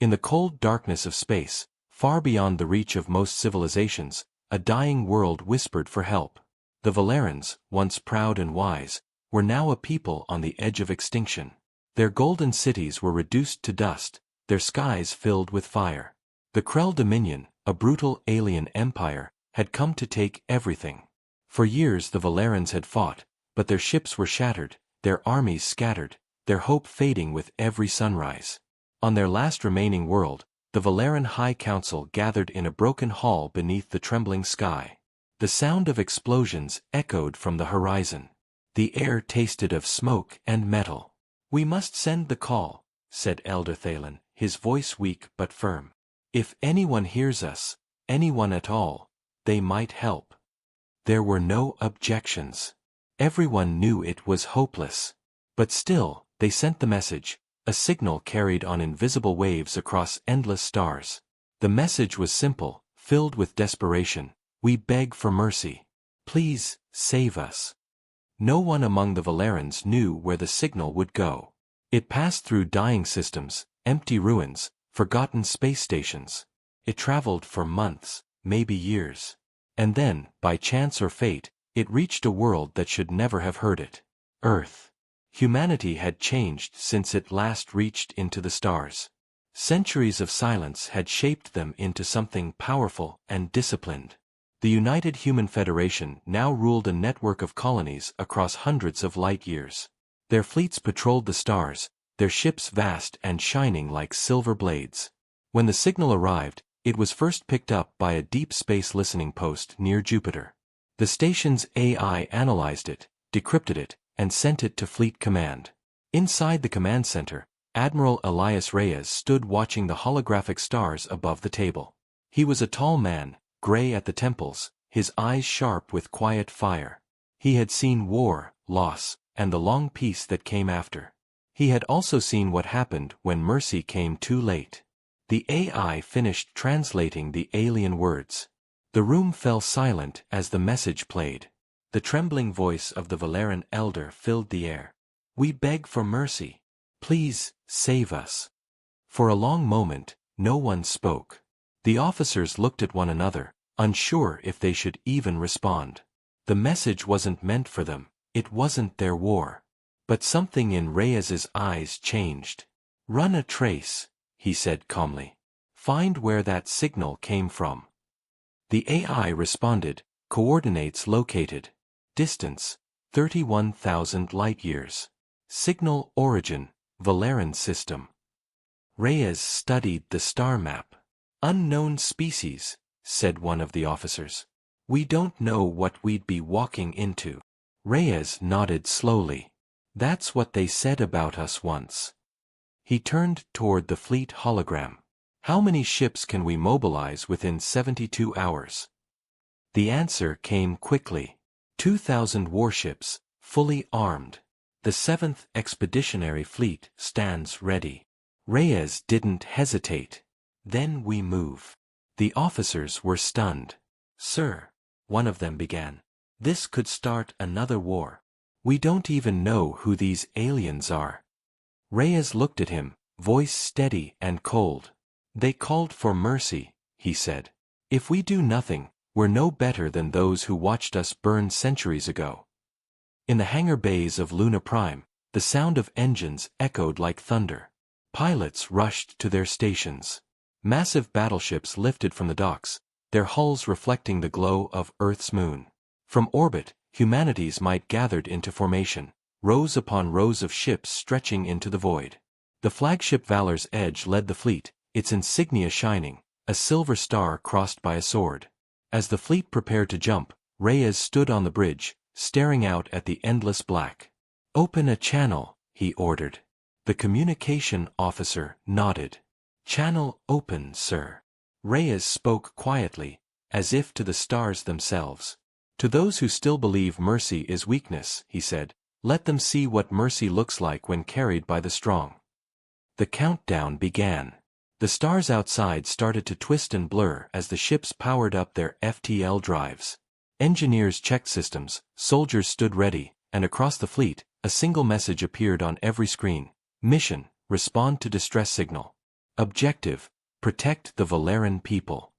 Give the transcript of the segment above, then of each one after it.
In the cold darkness of space, far beyond the reach of most civilizations, a dying world whispered for help. The Valerans, once proud and wise, were now a people on the edge of extinction. Their golden cities were reduced to dust, their skies filled with fire. The Krell Dominion, a brutal alien empire, had come to take everything. For years the Valerans had fought, but their ships were shattered, their armies scattered, their hope fading with every sunrise. On their last remaining world, the Valeran High Council gathered in a broken hall beneath the trembling sky. The sound of explosions echoed from the horizon. The air tasted of smoke and metal. "We must send the call," said Elder Thalen, his voice weak but firm. "If anyone hears us, anyone at all, they might help." There were no objections. Everyone knew it was hopeless. But still, they sent the message, a signal carried on invisible waves across endless stars. The message was simple, filled with desperation. "We beg for mercy. Please, save us." No one among the Valerans knew where the signal would go. It passed through dying systems, empty ruins, forgotten space stations. It traveled for months, maybe years. And then, by chance or fate, it reached a world that should never have heard it. Earth. Humanity had changed since it last reached into the stars. Centuries of silence had shaped them into something powerful and disciplined. The United Human Federation now ruled a network of colonies across hundreds of light years. Their fleets patrolled the stars, their ships vast and shining like silver blades. When the signal arrived, it was first picked up by a deep space listening post near Jupiter. The station's AI analyzed it, decrypted it, and sent it to Fleet Command. Inside the command center, Admiral Elias Reyes stood watching the holographic stars above the table. He was a tall man, gray at the temples, his eyes sharp with quiet fire. He had seen war, loss, and the long peace that came after. He had also seen what happened when mercy came too late. The AI finished translating the alien words. The room fell silent as the message played. The trembling voice of the Valeran elder filled the air. "We beg for mercy. Please, save us." For a long moment, no one spoke. The officers looked at one another, unsure if they should even respond. The message wasn't meant for them, it wasn't their war. But something in Reyes's eyes changed. "Run a trace," he said calmly. "Find where that signal came from." The AI responded, "Coordinates located. Distance, 31,000 light-years. Signal origin, Valeran system." Reyes studied the star map. "Unknown species," said one of the officers. "We don't know what we'd be walking into." Reyes nodded slowly. "That's what they said about us once." He turned toward the fleet hologram. "How many ships can we mobilize within 72 hours? The answer came quickly. 2,000 warships, fully armed. The 7th Expeditionary Fleet stands ready. Reyes didn't hesitate. "Then we move." The officers were stunned. "Sir," one of them began, "this could start another war. We don't even know who these aliens are." Reyes looked at him, voice steady and cold. "They called for mercy," he said. "If we do nothing, we're no better than those who watched us burn centuries ago." In the hangar bays of Luna Prime, the sound of engines echoed like thunder. Pilots rushed to their stations. Massive battleships lifted from the docks, their hulls reflecting the glow of Earth's moon. From orbit, humanity's might gathered into formation, rows upon rows of ships stretching into the void. The flagship Valor's Edge led the fleet, its insignia shining, a silver star crossed by a sword. As the fleet prepared to jump, Reyes stood on the bridge, staring out at the endless black. "Open a channel," he ordered. The communication officer nodded. "Channel open, sir." Reyes spoke quietly, as if to the stars themselves. "To those who still believe mercy is weakness," he said, "let them see what mercy looks like when carried by the strong." The countdown began. The stars outside started to twist and blur as the ships powered up their FTL drives. Engineers checked systems, soldiers stood ready, and across the fleet, a single message appeared on every screen. "Mission, respond to distress signal." Objective: protect the Valeran people.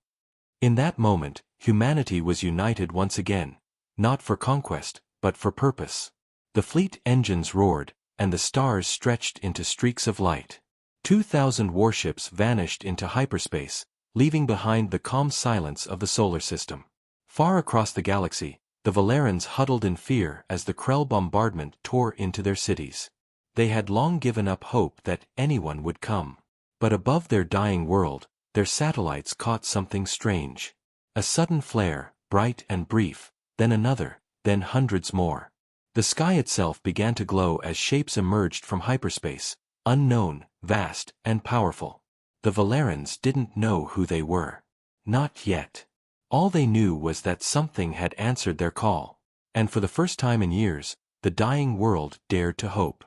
In that moment, humanity was united once again, not for conquest, but for purpose. The fleet engines roared, and the stars stretched into streaks of light. 2,000 warships vanished into hyperspace, leaving behind the calm silence of the solar system. Far across the galaxy, the Valerans huddled in fear as the Krell bombardment tore into their cities. They had long given up hope that anyone would come. But above their dying world, their satellites caught something strange. A sudden flare, bright and brief, then another, then hundreds more. The sky itself began to glow as shapes emerged from hyperspace, unknown, vast, and powerful. The Valerans didn't know who they were. Not yet. All they knew was that something had answered their call. And for the first time in years, the dying world dared to hope.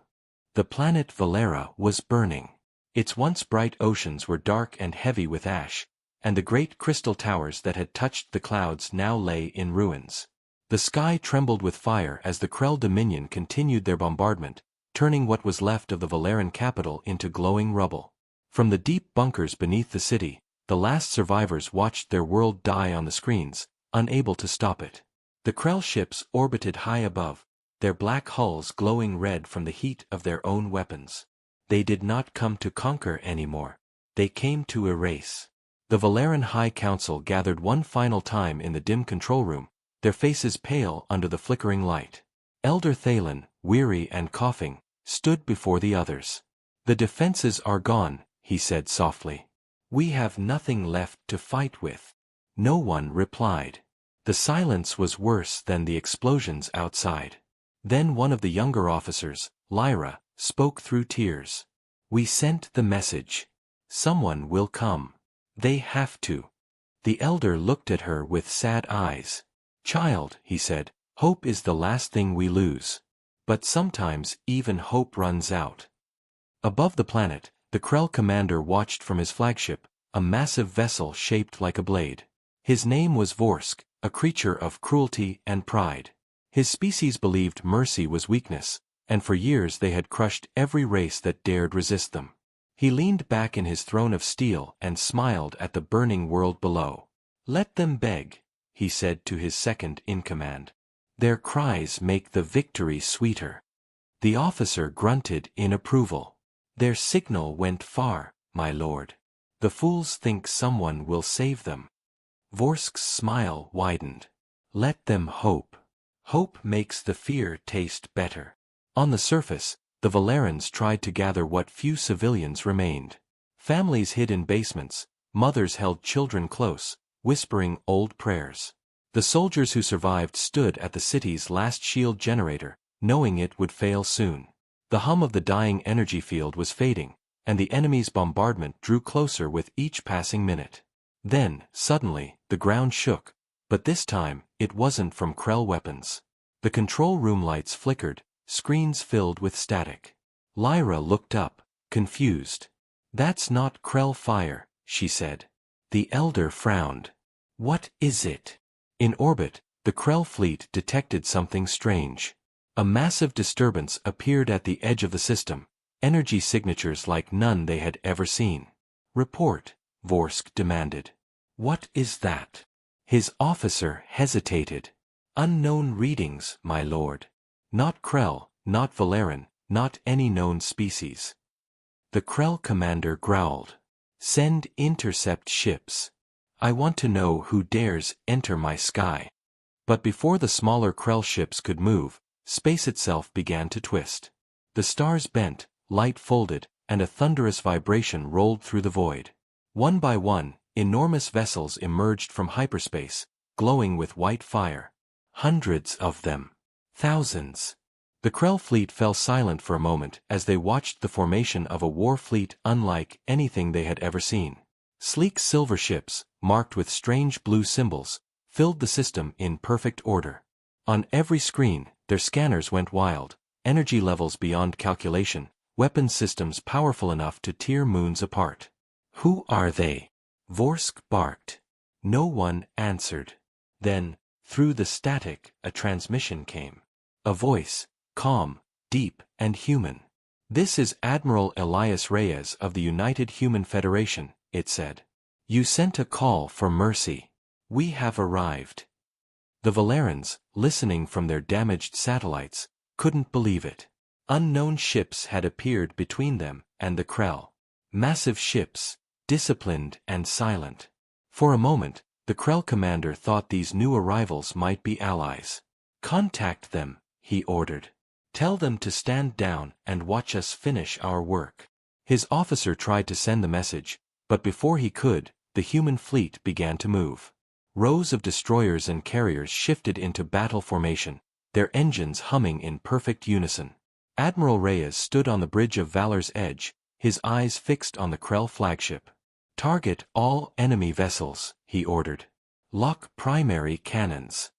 The planet Valera was burning. Its once bright oceans were dark and heavy with ash, and the great crystal towers that had touched the clouds now lay in ruins. The sky trembled with fire as the Krell Dominion continued their bombardment, turning what was left of the Valeran capital into glowing rubble. From the deep bunkers beneath the city, the last survivors watched their world die on the screens, unable to stop it. The Krell ships orbited high above, their black hulls glowing red from the heat of their own weapons. They did not come to conquer anymore. They came to erase. The Valeran High Council gathered one final time in the dim control room, their faces pale under the flickering light. Elder Thalen, weary and coughing, stood before the others. "The defenses are gone," he said softly. "We have nothing left to fight with." No one replied. The silence was worse than the explosions outside. Then one of the younger officers, Lyra, spoke through tears. "We sent the message. Someone will come. They have to." The elder looked at her with sad eyes. "Child," he said, "hope is the last thing we lose. But sometimes even hope runs out." Above the planet, the Krell commander watched from his flagship, a massive vessel shaped like a blade. His name was Vorsk, a creature of cruelty and pride. His species believed mercy was weakness, and for years they had crushed every race that dared resist them. He leaned back in his throne of steel and smiled at the burning world below. "Let them beg," he said to his second-in-command. "Their cries make the victory sweeter." The officer grunted in approval. "Their signal went far, my lord. The fools think someone will save them." Vorsk's smile widened. "Let them hope. Hope makes the fear taste better." On the surface, the Valerans tried to gather what few civilians remained. Families hid in basements, mothers held children close, whispering old prayers. The soldiers who survived stood at the city's last shield generator, knowing it would fail soon. The hum of the dying energy field was fading, and the enemy's bombardment drew closer with each passing minute. Then, suddenly, the ground shook, but this time, it wasn't from Krell weapons. The control room lights flickered, screens filled with static. Lyra looked up, confused. "That's not Krell fire," she said. The elder frowned. "What is it?" In orbit, the Krell fleet detected something strange. A massive disturbance appeared at the edge of the system, energy signatures like none they had ever seen. "Report," Vorsk demanded. "What is that?" His officer hesitated. "Unknown readings, my lord. Not Krell, not Valeran, not any known species." The Krell commander growled. "Send intercept ships. I want to know who dares enter my sky." But before the smaller Krell ships could move, space itself began to twist. The stars bent, light folded, and a thunderous vibration rolled through the void. One by one, enormous vessels emerged from hyperspace, glowing with white fire. Hundreds of them. Thousands. The Krell fleet fell silent for a moment as they watched the formation of a war fleet unlike anything they had ever seen. Sleek silver ships, marked with strange blue symbols, filled the system in perfect order. On every screen, their scanners went wild, energy levels beyond calculation, weapon systems powerful enough to tear moons apart. "Who are they?" Vorsk barked. No one answered. Then, through the static, a transmission came. A voice, calm, deep, and human. "This is Admiral Elias Reyes of the United Human Federation," it said. "You sent a call for mercy. We have arrived." The Valerans, listening from their damaged satellites, couldn't believe it. Unknown ships had appeared between them and the Krell. Massive ships, disciplined and silent. For a moment, the Krell commander thought these new arrivals might be allies. "Contact them," he ordered. "Tell them to stand down and watch us finish our work." His officer tried to send the message, but before he could, the human fleet began to move. Rows of destroyers and carriers shifted into battle formation, their engines humming in perfect unison. Admiral Reyes stood on the bridge of Valor's edge, his eyes fixed on the Krell flagship. "Target all enemy vessels," he ordered. "Lock primary cannons."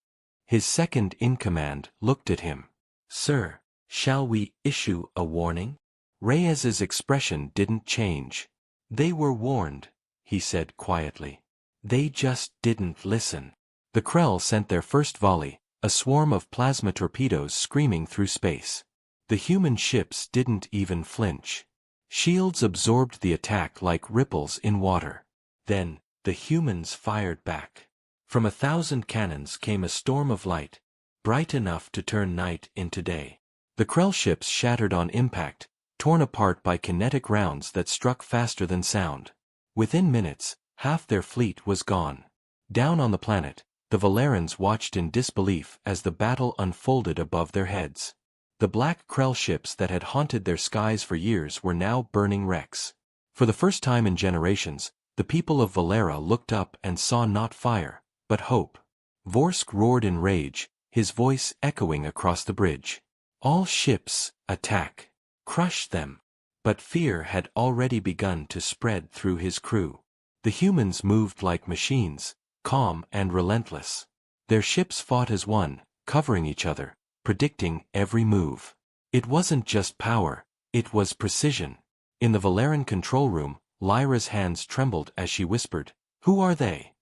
His second-in-command looked at him. "Sir, shall we issue a warning?" Reyes's expression didn't change. "They were warned," he said quietly. "They just didn't listen." The Krell sent their first volley, a swarm of plasma torpedoes screaming through space. The human ships didn't even flinch. Shields absorbed the attack like ripples in water. Then, the humans fired back. From 1,000 cannons came a storm of light, bright enough to turn night into day. The Krell ships shattered on impact, torn apart by kinetic rounds that struck faster than sound. Within minutes, half their fleet was gone. Down on the planet, the Valerans watched in disbelief as the battle unfolded above their heads. The black Krell ships that had haunted their skies for years were now burning wrecks. For the first time in generations, the people of Valera looked up and saw not fire, but hope. Vorsk roared in rage, his voice echoing across the bridge. "All ships, attack! Crush them!" But fear had already begun to spread through his crew. The humans moved like machines, calm and relentless. Their ships fought as one, covering each other, predicting every move. It wasn't just power, it was precision. In the Valeran control room, Lyra's hands trembled as she whispered, "Who are they?"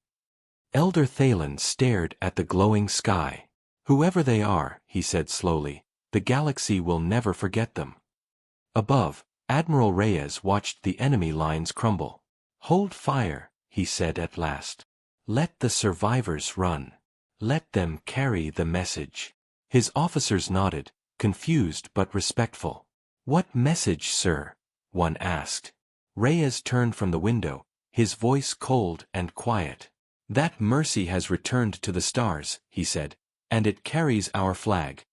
Elder Thalen stared at the glowing sky. "Whoever they are," he said slowly, "the galaxy will never forget them." Above, Admiral Reyes watched the enemy lines crumble. "Hold fire," he said at last. "Let the survivors run. Let them carry the message." His officers nodded, confused but respectful. "What message, sir?" one asked. Reyes turned from the window, his voice cold and quiet. "That mercy has returned to the stars," he said, "and it carries our flag."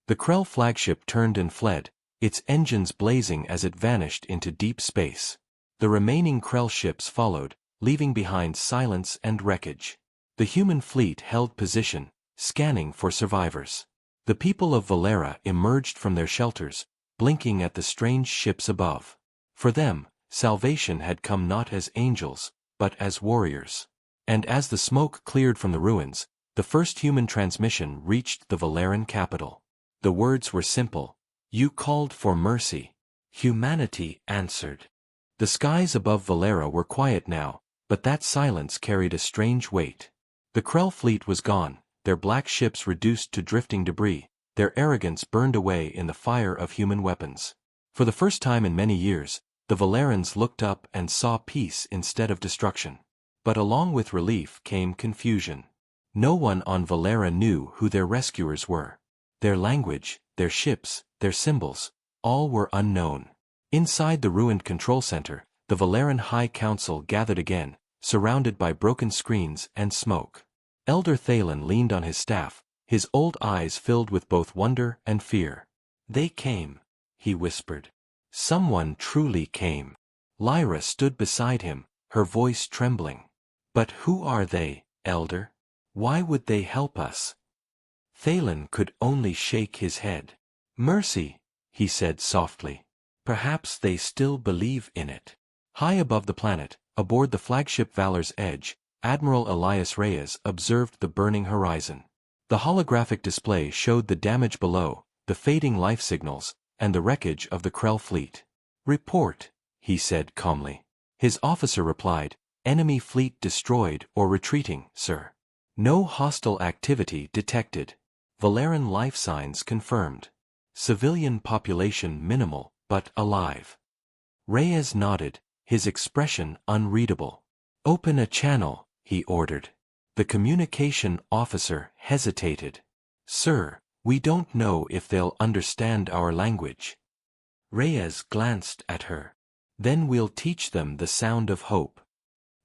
The Krell flagship turned and fled, its engines blazing as it vanished into deep space. The remaining Krell ships followed, leaving behind silence and wreckage. The human fleet held position, scanning for survivors. The people of Valera emerged from their shelters, blinking at the strange ships above. For them, salvation had come not as angels, but as warriors. And as the smoke cleared from the ruins, the first human transmission reached the Valeran capital. The words were simple. "You called for mercy. Humanity answered." The skies above Valera were quiet now, but that silence carried a strange weight. The Krell fleet was gone, their black ships reduced to drifting debris, their arrogance burned away in the fire of human weapons. For the first time in many years, the Valerans looked up and saw peace instead of destruction. But along with relief came confusion. No one on Valera knew who their rescuers were. Their language, their ships, their symbols, all were unknown. Inside the ruined control center, the Valeran High Council gathered again, surrounded by broken screens and smoke. Elder Thalen leaned on his staff, his old eyes filled with both wonder and fear. "They came," he whispered. "Someone truly came." Lyra stood beside him, her voice trembling. "But who are they, Elder? Why would they help us?" Thalen could only shake his head. "Mercy," he said softly. "Perhaps they still believe in it." High above the planet, aboard the flagship Valor's Edge, Admiral Elias Reyes observed the burning horizon. The holographic display showed the damage below, the fading life signals, and the wreckage of the Krell fleet. "Report," he said calmly. His officer replied, "Enemy fleet destroyed or retreating, sir. No hostile activity detected. Valeran life signs confirmed. Civilian population minimal, but alive. Reyes nodded, his expression unreadable. "Open a channel," he ordered. The communication officer hesitated. "Sir, we don't know if they'll understand our language." Reyes glanced at her. "Then we'll teach them the sound of hope."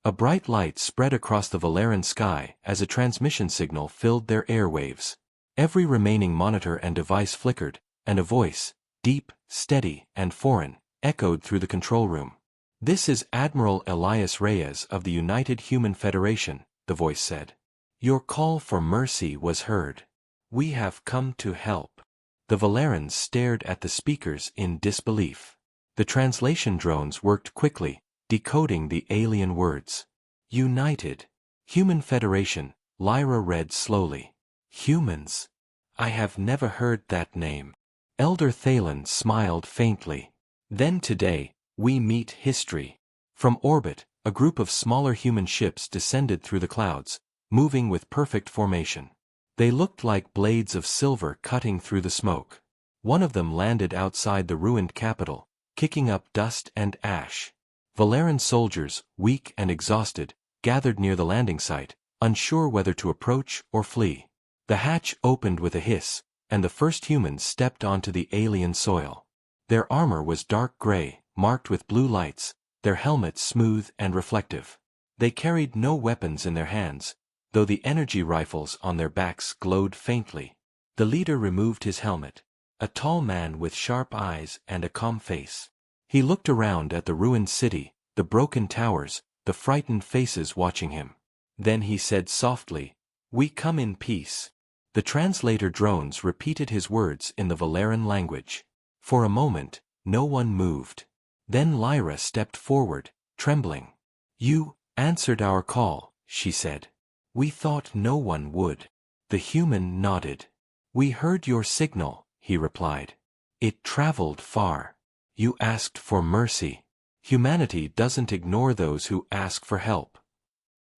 A bright light spread across the Valeran sky as a transmission signal filled their airwaves. Every remaining monitor and device flickered, and a voice, deep, steady, and foreign, echoed through the control room. "This is Admiral Elias Reyes of the United Human Federation," the voice said. "Your call for mercy was heard. We have come to help." The Valerans stared at the speakers in disbelief. The translation drones worked quickly, decoding the alien words. "United Human Federation," Lyra read slowly. "Humans? I have never heard that name." Elder Thalen smiled faintly. "Then today, we meet history." From orbit, a group of smaller human ships descended through the clouds, moving with perfect formation. They looked like blades of silver cutting through the smoke. One of them landed outside the ruined capital, kicking up dust and ash. Valeran soldiers, weak and exhausted, gathered near the landing site, unsure whether to approach or flee. The hatch opened with a hiss, and the first humans stepped onto the alien soil. Their armor was dark gray, marked with blue lights, their helmets smooth and reflective. They carried no weapons in their hands, though the energy rifles on their backs glowed faintly. The leader removed his helmet, a tall man with sharp eyes and a calm face. He looked around at the ruined city, the broken towers, the frightened faces watching him. Then he said softly, "We come in peace." The translator drones repeated his words in the Valeran language. For a moment, no one moved. Then Lyra stepped forward, trembling. "You answered our call," she said. "We thought no one would." The human nodded. "We heard your signal," he replied. "It traveled far. You asked for mercy. Humanity doesn't ignore those who ask for help."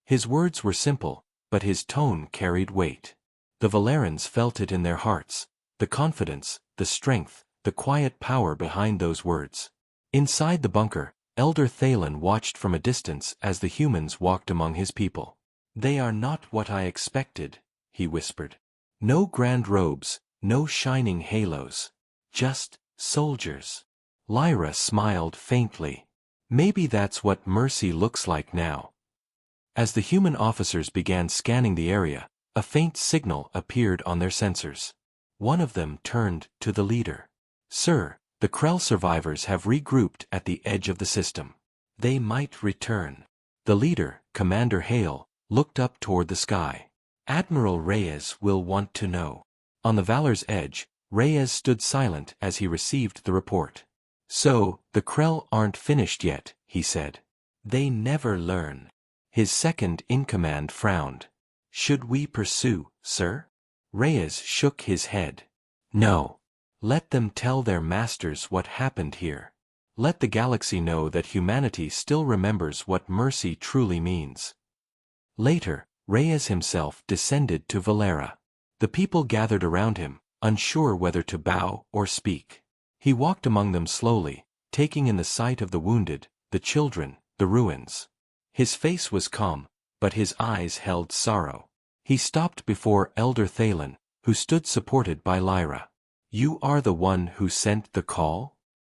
His words were simple, but his tone carried weight. The Valerans felt it in their hearts, the confidence, the strength, the quiet power behind those words. Inside the bunker, Elder Thalen watched from a distance as the humans walked among his people. "They are not what I expected," he whispered. "No grand robes, no shining halos. Just soldiers." Lyra smiled faintly. "Maybe that's what mercy looks like now." As the human officers began scanning the area, a faint signal appeared on their sensors. One of them turned to the leader. "Sir, the Krell survivors have regrouped at the edge of the system. They might return." The leader, Commander Hale, looked up toward the sky. "Admiral Reyes will want to know." On the Valor's edge, Reyes stood silent as he received the report. "So, the Krell aren't finished yet," he said. "They never learn." His second-in-command frowned. "Should we pursue, sir?" Reyes shook his head. "No. Let them tell their masters what happened here. Let the galaxy know that humanity still remembers what mercy truly means." Later, Reyes himself descended to Valera. The people gathered around him, unsure whether to bow or speak. He walked among them slowly, taking in the sight of the wounded, the children, the ruins. His face was calm, but his eyes held sorrow. He stopped before Elder Thalen, who stood supported by Lyra. "You are the one who sent the call?"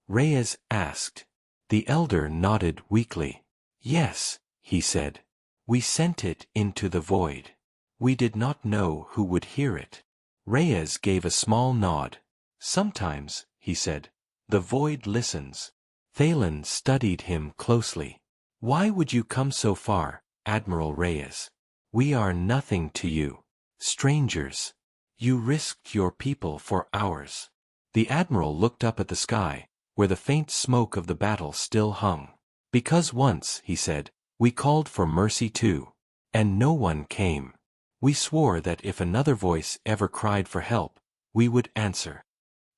Reyes asked. The elder nodded weakly. "Yes," he said. "We sent it into the void. We did not know who would hear it." Reyes gave a small nod. "Sometimes," he said, "the void listens." Thalen studied him closely. "Why would you come so far, Admiral Reyes? We are nothing to you. Strangers. You risked your people for ours." The Admiral looked up at the sky, where the faint smoke of the battle still hung. "Because once," he said, "we called for mercy too. And no one came. We swore that if another voice ever cried for help, we would answer."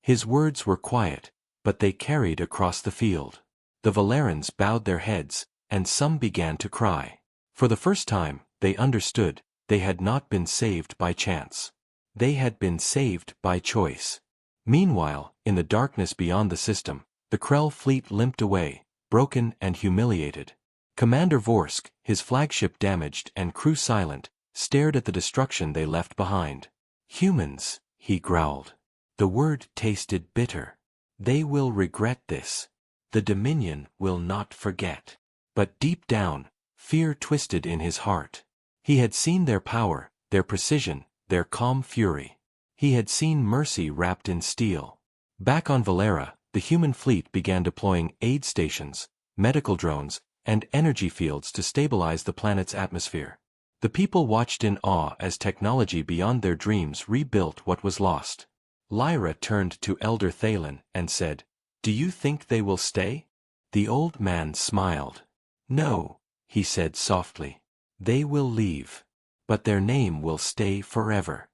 His words were quiet, but they carried across the field. The Valerans bowed their heads, and some began to cry. For the first time, they understood, they had not been saved by chance. They had been saved by choice. Meanwhile, in the darkness beyond the system, the Krell fleet limped away, broken and humiliated. Commander Vorsk, his flagship damaged and crew silent, stared at the destruction they left behind. "Humans," he growled. The word tasted bitter. "They will regret this. The Dominion will not forget." But deep down, fear twisted in his heart. He had seen their power, their precision, their calm fury. He had seen mercy wrapped in steel. Back on Valera, the human fleet began deploying aid stations, medical drones, and energy fields to stabilize the planet's atmosphere. The people watched in awe as technology beyond their dreams rebuilt what was lost. Lyra turned to Elder Thalen and said, "Do you think they will stay?" The old man smiled. "No," he said softly. "They will leave. But their name will stay forever."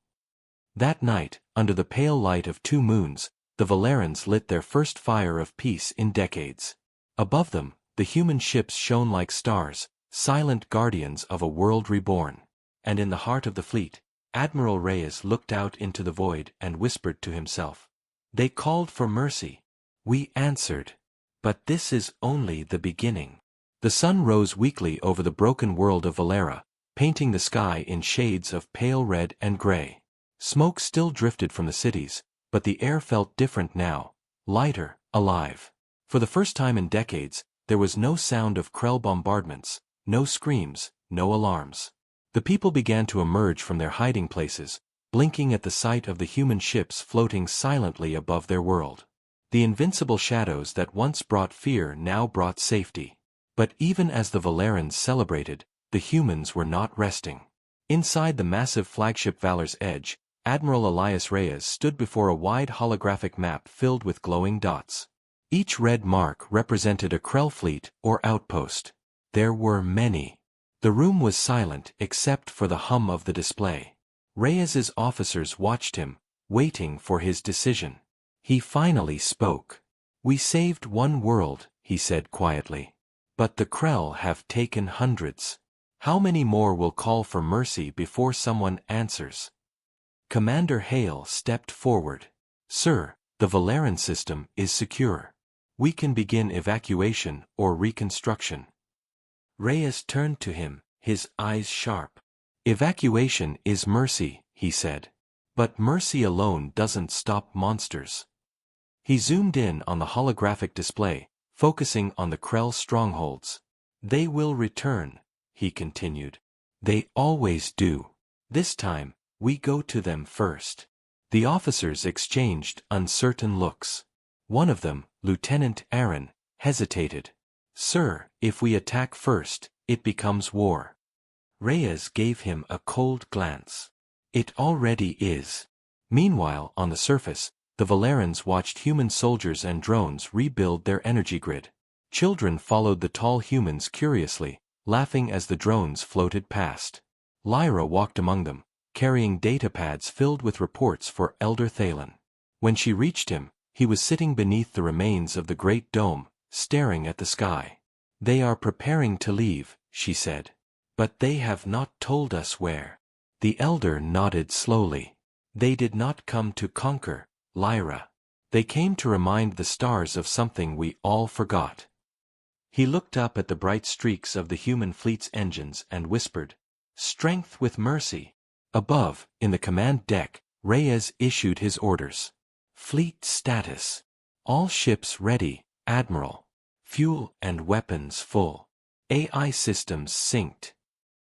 That night, under the pale light of 2 moons, the Valerans lit their first fire of peace in decades. Above them, the human ships shone like stars, silent guardians of a world reborn. And in the heart of the fleet, Admiral Reyes looked out into the void and whispered to himself. "They called for mercy. We answered. But this is only the beginning." The sun rose weakly over the broken world of Valera, painting the sky in shades of pale red and gray. Smoke still drifted from the cities, but the air felt different now, lighter, alive. For the first time in decades, there was no sound of Krell bombardments, no screams, no alarms. The people began to emerge from their hiding places, blinking at the sight of the human ships floating silently above their world. The invincible shadows that once brought fear now brought safety. But even as the Valerans celebrated, the humans were not resting. Inside the massive flagship Valor's Edge, Admiral Elias Reyes stood before a wide holographic map filled with glowing dots. Each red mark represented a Krell fleet or outpost. There were many. The room was silent except for the hum of the display. Reyes's officers watched him, waiting for his decision. He finally spoke. "We saved one world," he said quietly. "But the Krell have taken hundreds. How many more will call for mercy before someone answers?" Commander Hale stepped forward. "Sir, the Valeran system is secure. We can begin evacuation or reconstruction." Reyes turned to him, his eyes sharp. "Evacuation is mercy," he said. "But mercy alone doesn't stop monsters." He zoomed in on the holographic display, focusing on the Krell strongholds. "They will return," he continued. "They always do. This time, we go to them first." The officers exchanged uncertain looks. One of them, Lieutenant Aaron, hesitated. "Sir, if we attack first, it becomes war." Reyes gave him a cold glance. "It already is." Meanwhile, on the surface, the Valerans watched human soldiers and drones rebuild their energy grid. Children followed the tall humans curiously, laughing as the drones floated past. Lyra walked among them, carrying datapads filled with reports for Elder Thalen. When she reached him, he was sitting beneath the remains of the great dome, staring at the sky. "They are preparing to leave," she said. "But they have not told us where." The elder nodded slowly. "They did not come to conquer, Lyra. They came to remind the stars of something we all forgot." He looked up at the bright streaks of the human fleet's engines and whispered, "Strength with mercy." Above, in the command deck, Reyes issued his orders. "Fleet status. All ships ready, Admiral. Fuel and weapons full. AI systems synced."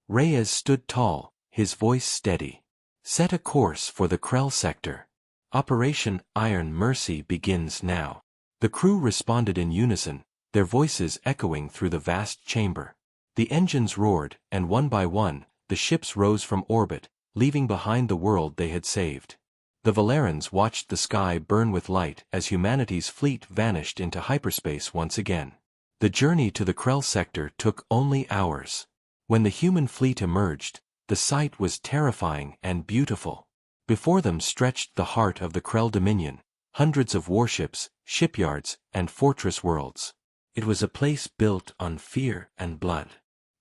Reyes stood tall, his voice steady. "Set a course for the Krell sector. Operation Iron Mercy begins now." The crew responded in unison, their voices echoing through the vast chamber. The engines roared, and one by one, the ships rose from orbit, leaving behind the world they had saved. The Valerans watched the sky burn with light as humanity's fleet vanished into hyperspace once again. The journey to the Krell sector took only hours. When the human fleet emerged, the sight was terrifying and beautiful. Before them stretched the heart of the Krell Dominion, hundreds of warships, shipyards, and fortress worlds. It was a place built on fear and blood.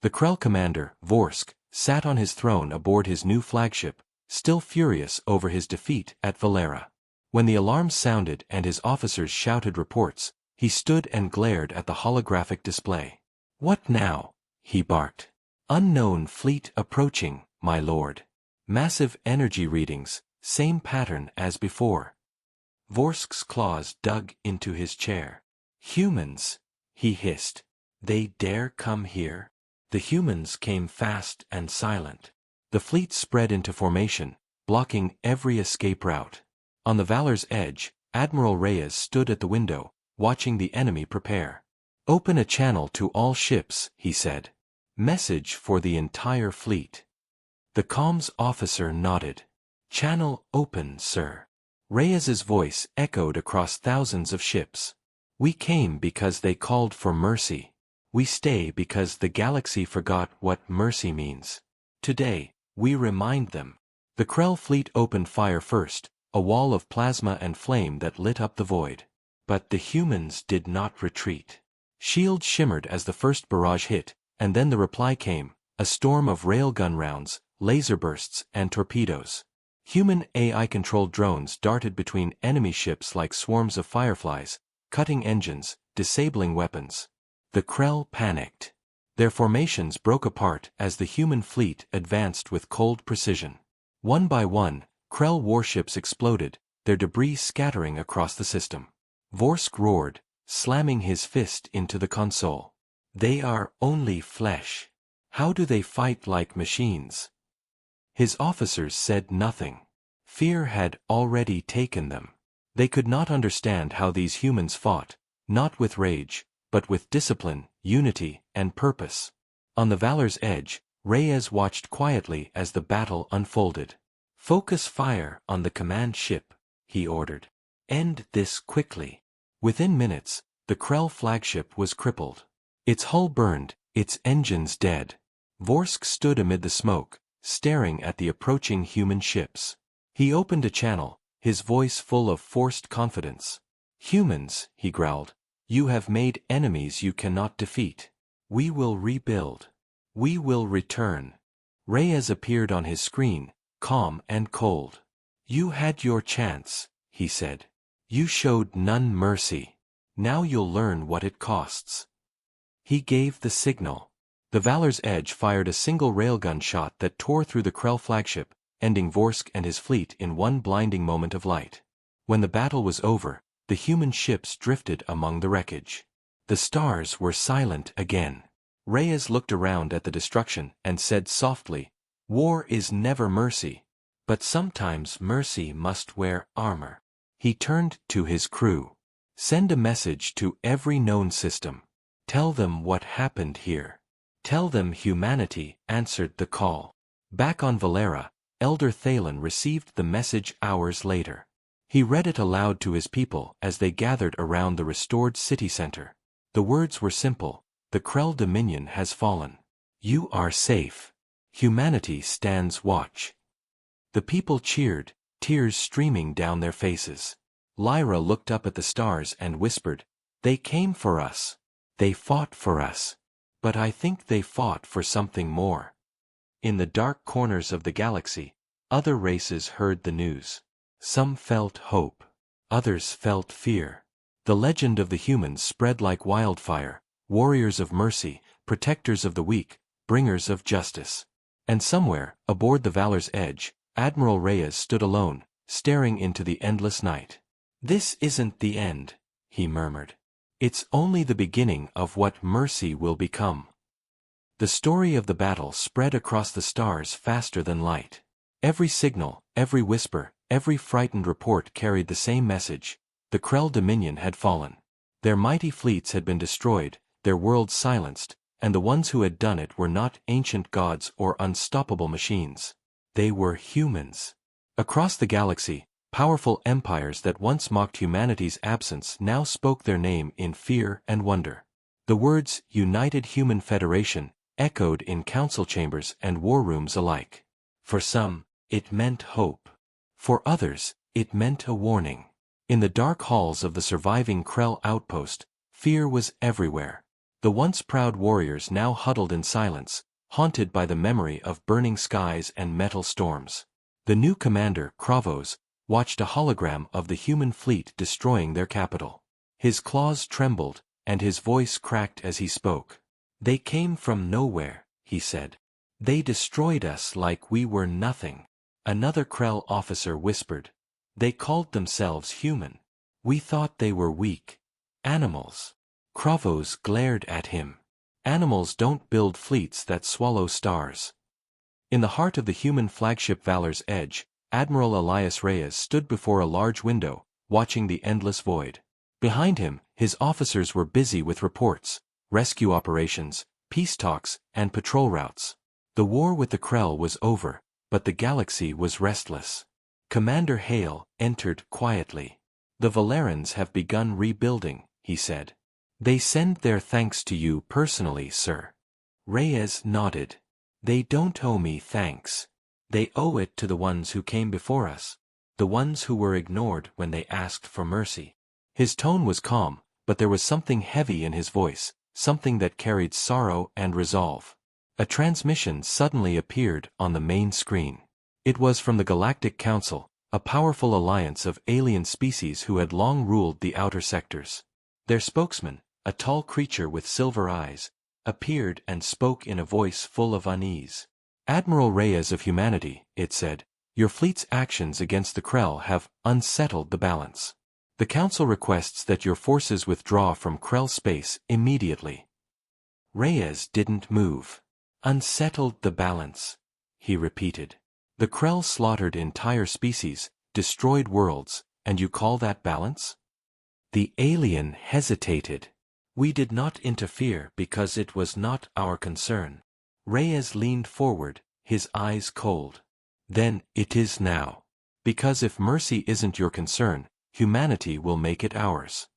The Krell commander, Vorsk, sat on his throne aboard his new flagship, still furious over his defeat at Valera. When the alarms sounded and his officers shouted reports, He stood and glared at the holographic display. "What now?" he barked. "Unknown fleet approaching, my lord." Massive energy readings, same pattern as before. Vorsk's claws dug into his chair. "Humans," he hissed. "They dare come here?" The humans came fast and silent. The fleet spread into formation, blocking every escape route. On the Valor's edge, Admiral Reyes stood at the window, watching the enemy prepare. "Open a channel to all ships," he said. "Message for the entire fleet." The comms officer nodded. "Channel open, sir." Reyes's voice echoed across thousands of ships. "We came because they called for mercy. We stay because the galaxy forgot what mercy means. Today, we remind them." The Krell fleet opened fire first, a wall of plasma and flame that lit up the void. But the humans did not retreat. Shields shimmered as the first barrage hit, and then the reply came, a storm of railgun rounds, laser bursts, and torpedoes. Human AI-controlled drones darted between enemy ships like swarms of fireflies, cutting engines, disabling weapons. The Krell panicked. Their formations broke apart as the human fleet advanced with cold precision. One by one, Krell warships exploded, their debris scattering across the system. Vorsk roared, slamming his fist into the console. "They are only flesh. How do they fight like machines?" His officers said nothing. Fear had already taken them. They could not understand how these humans fought, not with rage, but with discipline, unity, and purpose. On the Valor's edge, Reyes watched quietly as the battle unfolded. "Focus fire on the command ship," he ordered. "End this quickly." Within minutes, the Krell flagship was crippled. Its hull burned, its engines dead. Vorsk stood amid the smoke, staring at the approaching human ships. He opened a channel, his voice full of forced confidence. "Humans," he growled, "you have made enemies you cannot defeat. We will rebuild. We will return." Reyes appeared on his screen, calm and cold. "You had your chance," he said. "You showed none mercy. Now you'll learn what it costs." He gave the signal. The Valor's edge fired a single railgun shot that tore through the Krell flagship, ending Vorsk and his fleet in one blinding moment of light. When the battle was over, the human ships drifted among the wreckage. The stars were silent again. Reyes looked around at the destruction and said softly, "War is never mercy, but sometimes mercy must wear armor." He turned to his crew. "Send a message to every known system. Tell them what happened here. Tell them humanity answered the call." Back on Valera, Elder Thalen received the message hours later. He read it aloud to his people as they gathered around the restored city center. The words were simple: "The Krell Dominion has fallen. You are safe. Humanity stands watch." The people cheered, tears streaming down their faces. Lyra looked up at the stars and whispered, "They came for us. They fought for us. But I think they fought for something more." In the dark corners of the galaxy, other races heard the news. Some felt hope. Others felt fear. The legend of the humans spread like wildfire, warriors of mercy, protectors of the weak, bringers of justice. And somewhere, aboard the Valor's edge, Admiral Reyes stood alone, staring into the endless night. "This isn't the end," he murmured. "It's only the beginning of what mercy will become." The story of the battle spread across the stars faster than light. Every signal, every whisper, every frightened report carried the same message: the Krell Dominion had fallen. Their mighty fleets had been destroyed, their worlds silenced, and the ones who had done it were not ancient gods or unstoppable machines. They were humans. Across the galaxy, powerful empires that once mocked humanity's absence now spoke their name in fear and wonder. The words United Human Federation echoed in council chambers and war rooms alike. For some, it meant hope. For others, it meant a warning. In the dark halls of the surviving Krell outpost, fear was everywhere. The once proud warriors now huddled in silence, haunted by the memory of burning skies and metal storms. The new commander, Kravos, watched a hologram of the human fleet destroying their capital. His claws trembled, and his voice cracked as he spoke. "They came from nowhere," he said. "They destroyed us like we were nothing." Another Krell officer whispered. "They called themselves human. We thought they were weak. Animals." Kravos glared at him. "Animals don't build fleets that swallow stars." In the heart of the human flagship Valor's Edge, Admiral Elias Reyes stood before a large window, watching the endless void. Behind him, his officers were busy with reports, rescue operations, peace talks, and patrol routes. The war with the Krell was over, but the galaxy was restless. Commander Hale entered quietly. "The Valerans have begun rebuilding," he said. "They send their thanks to you personally, sir." Reyes nodded. "They don't owe me thanks. They owe it to the ones who came before us, the ones who were ignored when they asked for mercy." His tone was calm, but there was something heavy in his voice, something that carried sorrow and resolve. A transmission suddenly appeared on the main screen. It was from the Galactic Council, a powerful alliance of alien species who had long ruled the outer sectors. Their spokesman, a tall creature with silver eyes, appeared and spoke in a voice full of unease. "Admiral Reyes of humanity," it said, "your fleet's actions against the Krell have unsettled the balance. The Council requests that your forces withdraw from Krell space immediately." Reyes didn't move. "Unsettled the balance," he repeated. "The Krell slaughtered entire species, destroyed worlds, and you call that balance?" The alien hesitated. "We did not interfere because it was not our concern." Reyes leaned forward, his eyes cold. "Then it is now. Because if mercy isn't your concern, humanity will make it ours."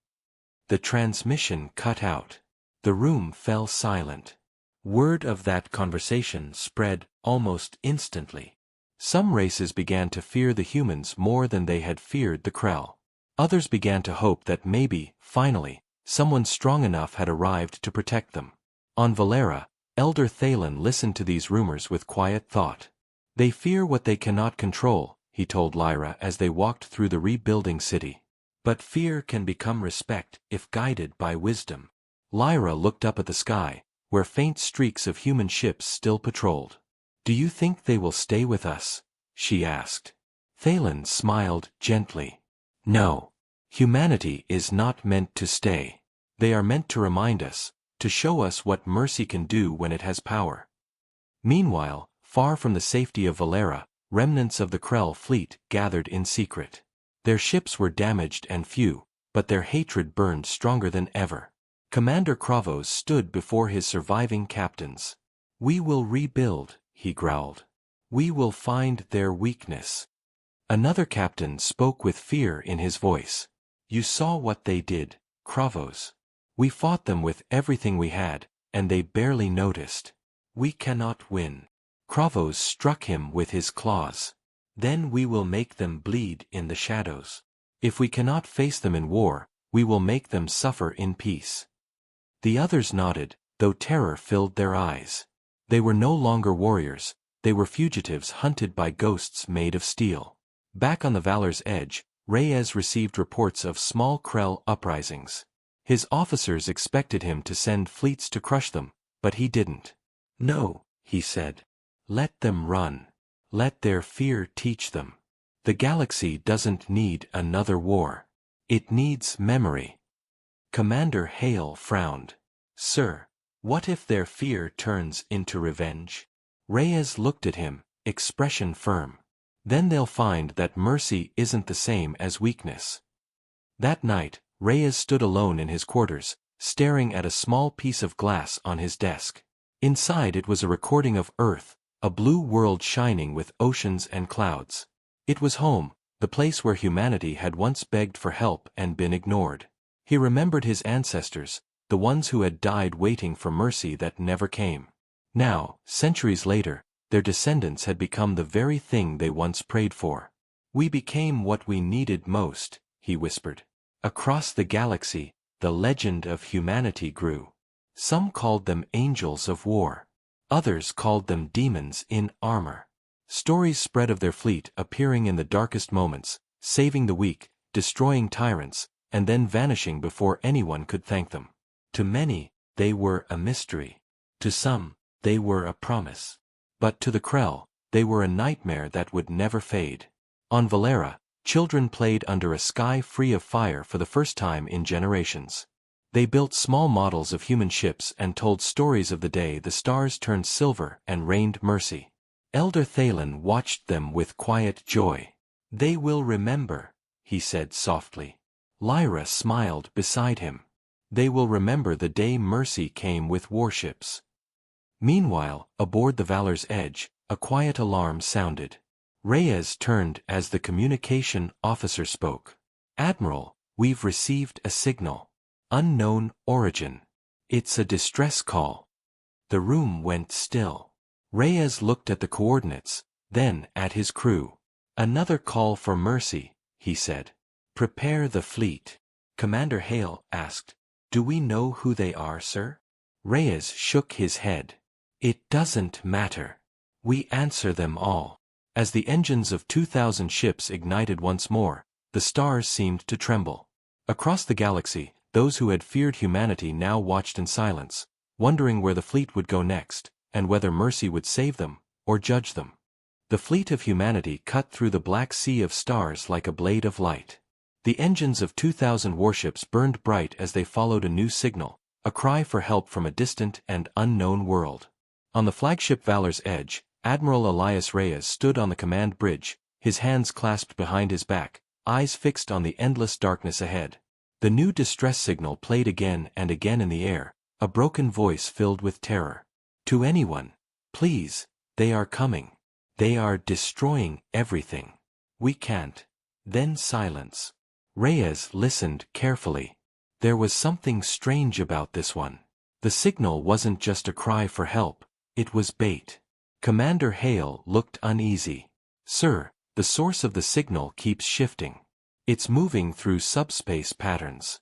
The transmission cut out. The room fell silent. Word of that conversation spread almost instantly. Some races began to fear the humans more than they had feared the Krell. Others began to hope that maybe, finally, someone strong enough had arrived to protect them. On Valera, Elder Thalen listened to these rumors with quiet thought. "They fear what they cannot control," he told Lyra as they walked through the rebuilding city. "But fear can become respect if guided by wisdom." Lyra looked up at the sky, where faint streaks of human ships still patrolled. "Do you think they will stay with us?" she asked. Thalen smiled gently. "No. Humanity is not meant to stay. They are meant to remind us, to show us what mercy can do when it has power." Meanwhile, far from the safety of Valera, remnants of the Krell fleet gathered in secret. Their ships were damaged and few, but their hatred burned stronger than ever. Commander Kravos stood before his surviving captains. "We will rebuild," he growled. "We will find their weakness." Another captain spoke with fear in his voice. "You saw what they did, Kravos. We fought them with everything we had, and they barely noticed. We cannot win." Kravos struck him with his claws. "Then we will make them bleed in the shadows. If we cannot face them in war, we will make them suffer in peace." The others nodded, though terror filled their eyes. They were no longer warriors, they were fugitives hunted by ghosts made of steel. Back on the Valor's Edge, Reyes received reports of small Krell uprisings. His officers expected him to send fleets to crush them, but he didn't. "No," he said. "Let them run. Let their fear teach them. The galaxy doesn't need another war. It needs memory." Commander Hale frowned. "Sir, what if their fear turns into revenge?" Reyes looked at him, expression firm. "Then they'll find that mercy isn't the same as weakness." That night, Reyes stood alone in his quarters, staring at a small piece of glass on his desk. Inside it was a recording of Earth, a blue world shining with oceans and clouds. It was home, the place where humanity had once begged for help and been ignored. He remembered his ancestors, the ones who had died waiting for mercy that never came. Now, centuries later, their descendants had become the very thing they once prayed for. "We became what we needed most," he whispered. Across the galaxy, the legend of humanity grew. Some called them angels of war. Others called them demons in armor. Stories spread of their fleet appearing in the darkest moments, saving the weak, destroying tyrants, and then vanishing before anyone could thank them. To many, they were a mystery. To some, they were a promise. But to the Krell, they were a nightmare that would never fade. On Valera, children played under a sky free of fire for the first time in generations. They built small models of human ships and told stories of the day the stars turned silver and rained mercy. Elder Thalen watched them with quiet joy. "They will remember," he said softly. Lyra smiled beside him. "They will remember the day mercy came with warships." Meanwhile, aboard the Valor's Edge, a quiet alarm sounded. Reyes turned as the communication officer spoke. "Admiral, we've received a signal. Unknown origin. It's a distress call." The room went still. Reyes looked at the coordinates, then at his crew. "Another call for mercy," he said. "Prepare the fleet." Commander Hale asked, "Do we know who they are, sir?" Reyes shook his head. "It doesn't matter. We answer them all." As the engines of 2,000 ships ignited once more, the stars seemed to tremble. Across the galaxy, those who had feared humanity now watched in silence, wondering where the fleet would go next, and whether mercy would save them, or judge them. The fleet of humanity cut through the black sea of stars like a blade of light. The engines of 2,000 warships burned bright as they followed a new signal, a cry for help from a distant and unknown world. On the flagship Valor's Edge, Admiral Elias Reyes stood on the command bridge, his hands clasped behind his back, eyes fixed on the endless darkness ahead. The new distress signal played again and again in the air, a broken voice filled with terror. "To anyone, please, they are coming. They are destroying everything. We can't." Then silence. Reyes listened carefully. There was something strange about this one. The signal wasn't just a cry for help, it was bait. Commander Hale looked uneasy. "Sir, the source of the signal keeps shifting. It's moving through subspace patterns."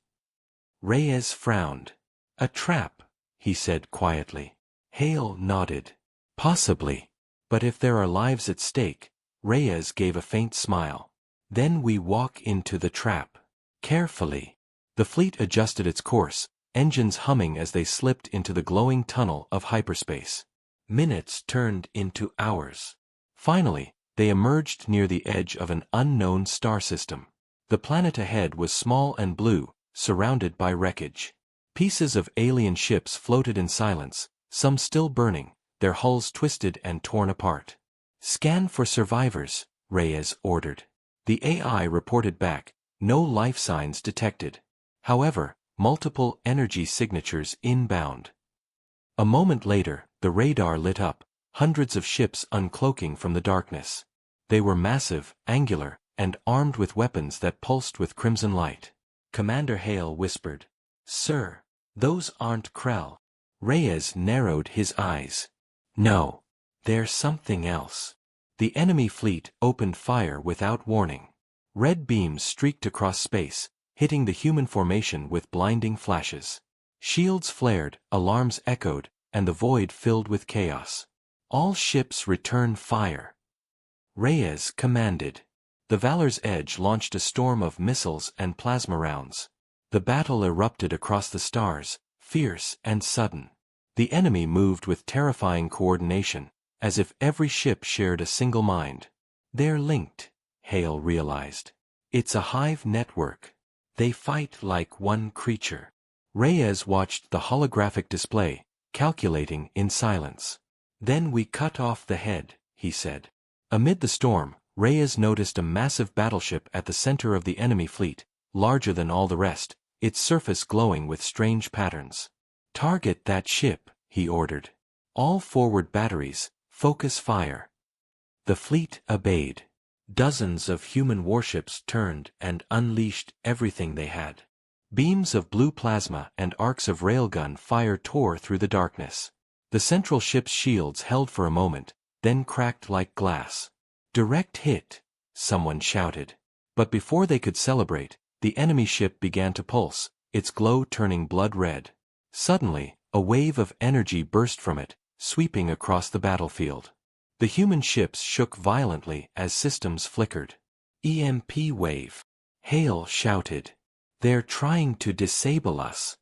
Reyes frowned. "A trap," he said quietly. Hale nodded. "Possibly. But if there are lives at stake," Reyes gave a faint smile. "Then we walk into the trap. Carefully." The fleet adjusted its course, engines humming as they slipped into the glowing tunnel of hyperspace. Minutes turned into hours. Finally, they emerged near the edge of an unknown star system. The planet ahead was small and blue, surrounded by wreckage. Pieces of alien ships floated in silence, some still burning, their hulls twisted and torn apart. "Scan for survivors," Reyes ordered. The AI reported back, no life signs detected. However, multiple energy signatures inbound. A moment later, the radar lit up, hundreds of ships uncloaking from the darkness. They were massive, angular, and armed with weapons that pulsed with crimson light. Commander Hale whispered, "Sir, those aren't Krell." Reyes narrowed his eyes. "No. There's something else." The enemy fleet opened fire without warning. Red beams streaked across space, hitting the human formation with blinding flashes. Shields flared, alarms echoed, and the void filled with chaos. "All ships return fire," Reyes commanded. The Valor's Edge launched a storm of missiles and plasma rounds. The battle erupted across the stars, fierce and sudden. The enemy moved with terrifying coordination, as if every ship shared a single mind. "They're linked," Hale realized. "It's a hive network. They fight like one creature." Reyes watched the holographic display, calculating in silence. "Then we cut off the head," he said. Amid the storm, Reyes noticed a massive battleship at the center of the enemy fleet, larger than all the rest, its surface glowing with strange patterns. "Target that ship," he ordered. "All forward batteries, focus fire." The fleet obeyed. Dozens of human warships turned and unleashed everything they had. Beams of blue plasma and arcs of railgun fire tore through the darkness. The central ship's shields held for a moment, then cracked like glass. "Direct hit," someone shouted. But before they could celebrate, the enemy ship began to pulse, its glow turning blood red. Suddenly, a wave of energy burst from it, sweeping across the battlefield. The human ships shook violently as systems flickered. "EMP wave," Hale shouted. They're trying to disable us.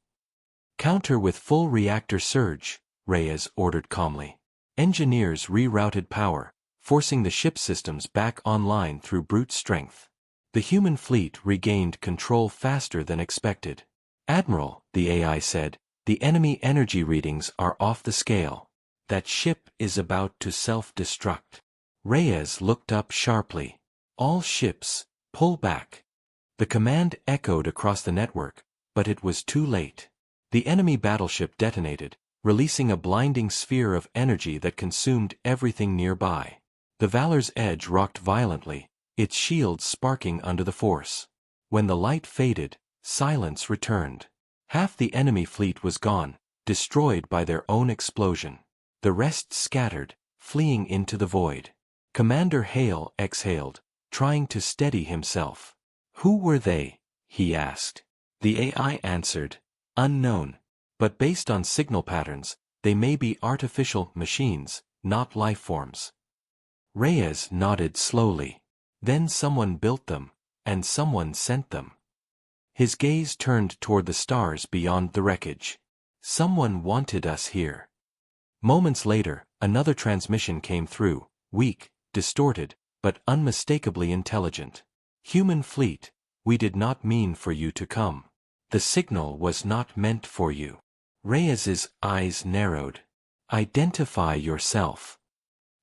Counter with full reactor surge, Reyes ordered calmly. Engineers rerouted power, forcing the ship systems back online through brute strength. The human fleet regained control faster than expected. Admiral, the AI said, the enemy energy readings are off the scale. That ship is about to self-destruct. Reyes looked up sharply. All ships, pull back. The command echoed across the network, but it was too late. The enemy battleship detonated, releasing a blinding sphere of energy that consumed everything nearby. The Valor's edge rocked violently, its shields sparking under the force. When the light faded, silence returned. Half the enemy fleet was gone, destroyed by their own explosion. The rest scattered, fleeing into the void. Commander Hale exhaled, trying to steady himself. Who were they? He asked. The AI answered, unknown. But based on signal patterns, they may be artificial machines, not life forms. Reyes nodded slowly. Then someone built them, and someone sent them. His gaze turned toward the stars beyond the wreckage. Someone wanted us here. Moments later, another transmission came through, weak, distorted, but unmistakably intelligent. Human fleet, we did not mean for you to come. The signal was not meant for you. Reyes's eyes narrowed. Identify yourself.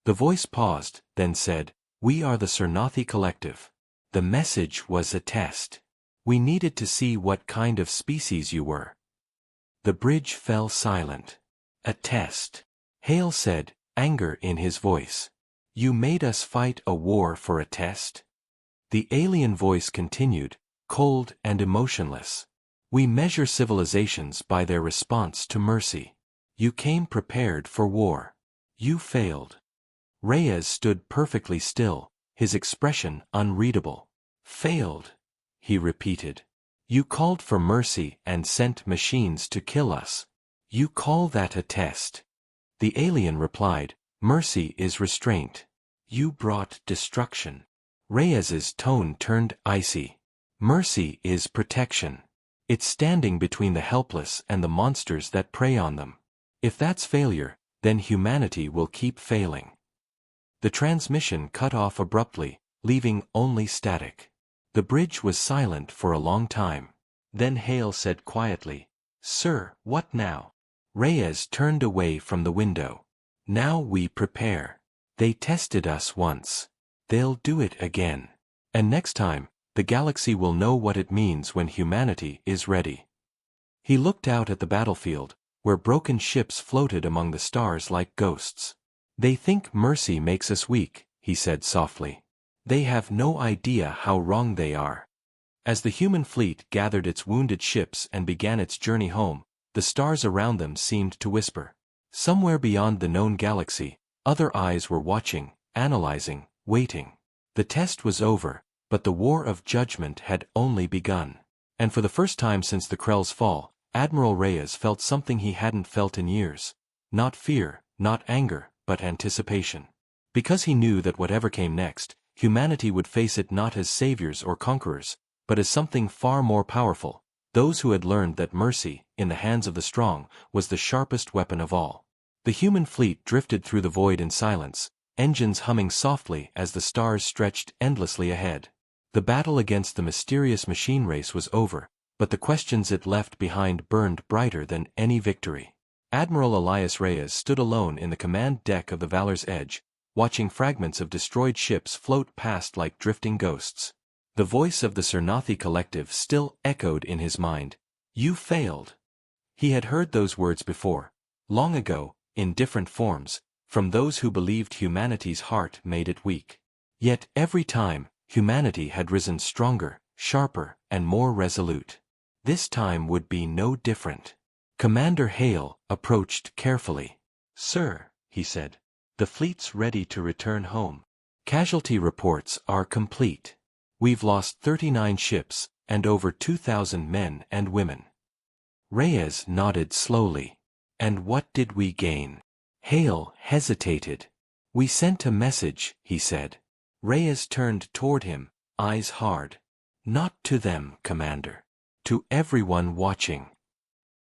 The voice paused, then said, we are the Cernathi Collective. The message was a test. We needed to see what kind of species you were. The bridge fell silent. A test. Hale said, anger in his voice. You made us fight a war for a test? The alien voice continued, cold and emotionless. We measure civilizations by their response to mercy. You came prepared for war. You failed. Reyes stood perfectly still, his expression unreadable. Failed, he repeated. You called for mercy and sent machines to kill us. You call that a test? The alien replied, mercy is restraint. You brought destruction. Reyes's tone turned icy. Mercy is protection. It's standing between the helpless and the monsters that prey on them. If that's failure, then humanity will keep failing. The transmission cut off abruptly, leaving only static. The bridge was silent for a long time. Then Hale said quietly, Sir, what now? Reyes turned away from the window. Now we prepare. They tested us once. They'll do it again. And next time, the galaxy will know what it means when humanity is ready. He looked out at the battlefield, where broken ships floated among the stars like ghosts. They think mercy makes us weak, he said softly. They have no idea how wrong they are. As the human fleet gathered its wounded ships and began its journey home, the stars around them seemed to whisper. Somewhere beyond the known galaxy, other eyes were watching, analyzing, waiting. The test was over, but the war of judgment had only begun. And for the first time since the Krell's fall, Admiral Reyes felt something he hadn't felt in years. Not fear, not anger, but anticipation. Because he knew that whatever came next, humanity would face it not as saviors or conquerors, but as something far more powerful, those who had learned that mercy, in the hands of the strong, was the sharpest weapon of all. The human fleet drifted through the void in silence, engines humming softly as the stars stretched endlessly ahead. The battle against the mysterious machine race was over, but the questions it left behind burned brighter than any victory. Admiral Elias Reyes stood alone in the command deck of the Valor's Edge, watching fragments of destroyed ships float past like drifting ghosts. The voice of the Cernathi Collective still echoed in his mind. You failed. He had heard those words before, long ago, in different forms, from those who believed humanity's heart made it weak. Yet every time, humanity had risen stronger, sharper, and more resolute. This time would be no different. Commander Hale approached carefully. Sir, he said, the fleet's ready to return home. Casualty reports are complete. We've lost 39 ships, and over 2,000 men and women. Reyes nodded slowly. And what did we gain? Hale hesitated. We sent a message, he said. Reyes turned toward him, eyes hard. Not to them, Commander. to everyone watching.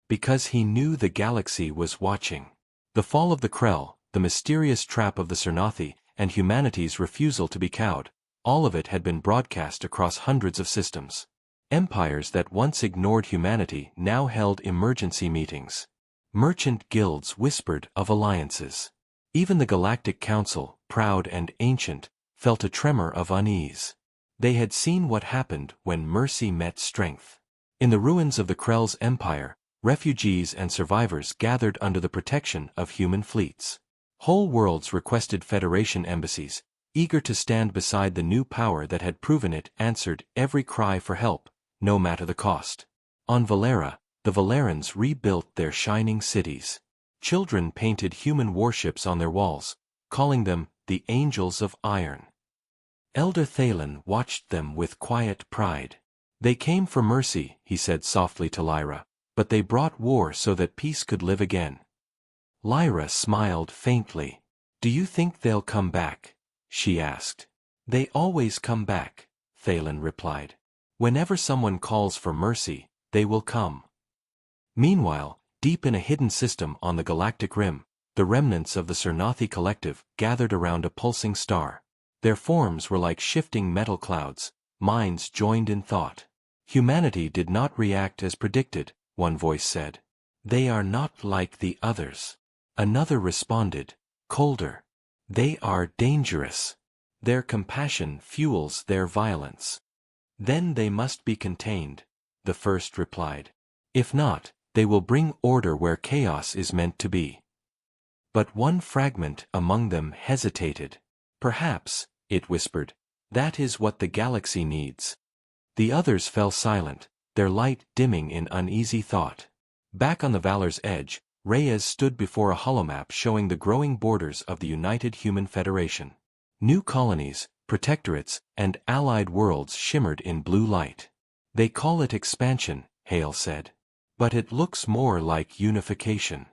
Because he knew the galaxy was watching. The fall of the Krell, the mysterious trap of the Cernathi, and humanity's refusal to be cowed, all of it had been broadcast across hundreds of systems. Empires that once ignored humanity now held emergency meetings. Merchant guilds whispered of alliances. Even the Galactic Council, proud and ancient, felt a tremor of unease. They had seen what happened when mercy met strength. In the ruins of the Krell's empire, refugees and survivors gathered under the protection of human fleets. Whole worlds requested Federation embassies, eager to stand beside the new power that had proven it answered every cry for help, no matter the cost. On Valera, the Valerans rebuilt their shining cities. Children painted human warships on their walls, calling them the Angels of Iron. Elder Thalen watched them with quiet pride. They came for mercy, he said softly to Lyra, but they brought war so that peace could live again. Lyra smiled faintly. Do you think they'll come back? She asked. They always come back, Thalen replied. Whenever someone calls for mercy, they will come. Meanwhile, deep in a hidden system on the galactic rim, the remnants of the Cernathi collective gathered around a pulsing star. Their forms were like shifting metal clouds, minds joined in thought. Humanity did not react as predicted, one voice said. They are not like the others. Another responded, colder. They are dangerous. Their compassion fuels their violence. Then they must be contained, the first replied. If not, they will bring order where chaos is meant to be. But one fragment among them hesitated. Perhaps, it whispered, that is what the galaxy needs. The others fell silent, their light dimming in uneasy thought. Back on the Valor's edge, Reyes stood before a holomap showing the growing borders of the United Human Federation. New colonies, protectorates, and allied worlds shimmered in blue light. They call it expansion, Hale said. But it looks more like unification.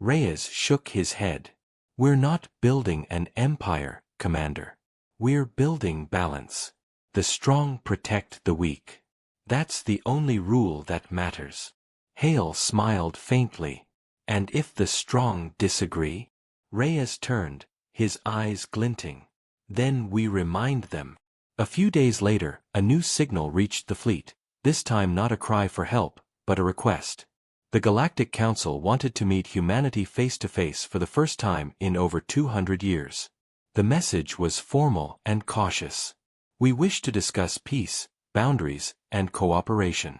Reyes shook his head. We're not building an empire, Commander. We're building balance. The strong protect the weak. That's the only rule that matters. Hale smiled faintly. And if the strong disagree? Reyes turned, his eyes glinting. Then we remind them. A few days later, a new signal reached the fleet, this time not a cry for help, but a request. The Galactic Council wanted to meet humanity face to face for the first time in over 200 years. The message was formal and cautious. We wish to discuss peace, boundaries, and cooperation.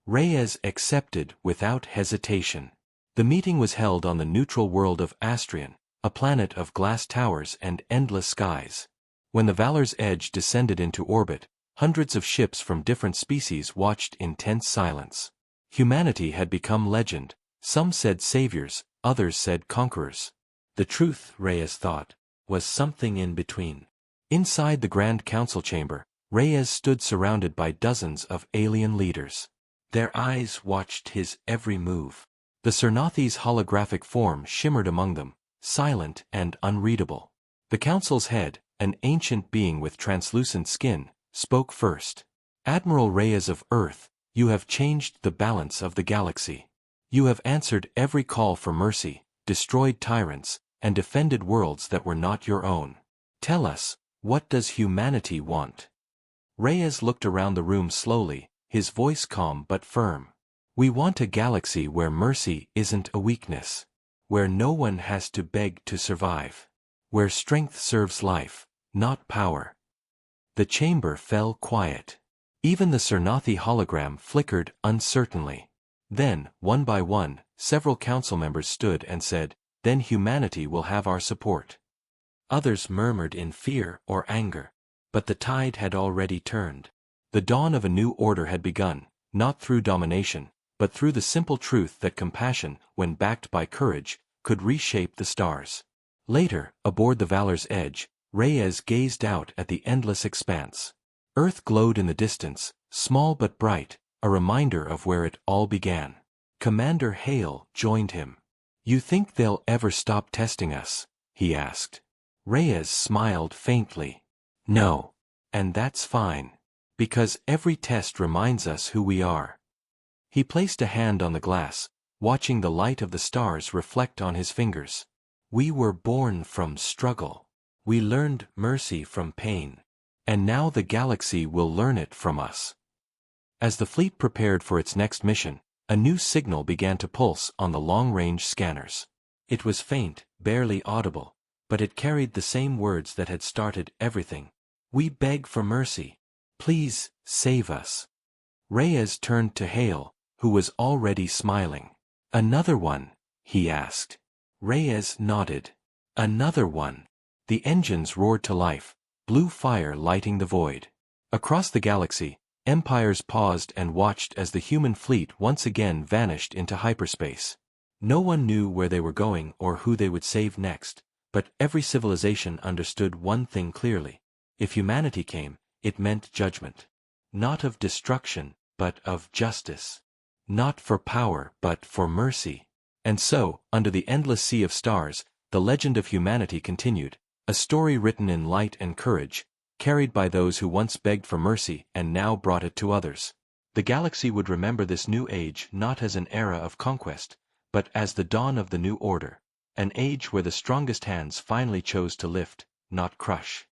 Reyes accepted without hesitation. The meeting was held on the neutral world of Astrian, a planet of glass towers and endless skies. When the Valor's edge descended into orbit, hundreds of ships from different species watched in tense silence. Humanity had become legend. Some said saviors, others said conquerors. The truth, Reyes thought, was something in between. Inside the Grand Council chamber, Reyes stood surrounded by dozens of alien leaders. Their eyes watched his every move. The Cernathi's holographic form shimmered among them, silent and unreadable. The council's head, an ancient being with translucent skin, spoke first. Admiral Reyes of Earth, you have changed the balance of the galaxy. You have answered every call for mercy, destroyed tyrants, and defended worlds that were not your own. Tell us, what does humanity want? Reyes looked around the room slowly, his voice calm but firm. We want a galaxy where mercy isn't a weakness. Where no one has to beg to survive. Where strength serves life, not power. The chamber fell quiet. Even the Cernathi hologram flickered uncertainly. Then, one by one, several council members stood and said, then humanity will have our support. Others murmured in fear or anger. But the tide had already turned. The dawn of a new order had begun, not through domination, but through the simple truth that compassion, when backed by courage, could reshape the stars. Later, aboard the Valor's edge, Reyes gazed out at the endless expanse. Earth glowed in the distance, small but bright, a reminder of where it all began. Commander Hale joined him. You think they'll ever stop testing us? He asked. Reyes smiled faintly. No. And that's fine. Because every test reminds us who we are. He placed a hand on the glass, watching the light of the stars reflect on his fingers. We were born from struggle. We learned mercy from pain. And now the galaxy will learn it from us. As the fleet prepared for its next mission, a new signal began to pulse on the long-range scanners. It was faint, barely audible, but it carried the same words that had started everything. We beg for mercy. Please, save us. Reyes turned to Hale, who was already smiling. Another one? He asked. Reyes nodded. Another one. The engines roared to life, blue fire lighting the void. Across the galaxy, empires paused and watched as the human fleet once again vanished into hyperspace. No one knew where they were going or who they would save next, but every civilization understood one thing clearly. If humanity came, it meant judgment. Not of destruction, but of justice. Not for power, but for mercy. And so, under the endless sea of stars, the legend of humanity continued, a story written in light and courage, carried by those who once begged for mercy and now brought it to others. The galaxy would remember this new age not as an era of conquest, but as the dawn of the new order, an age where the strongest hands finally chose to lift, not crush.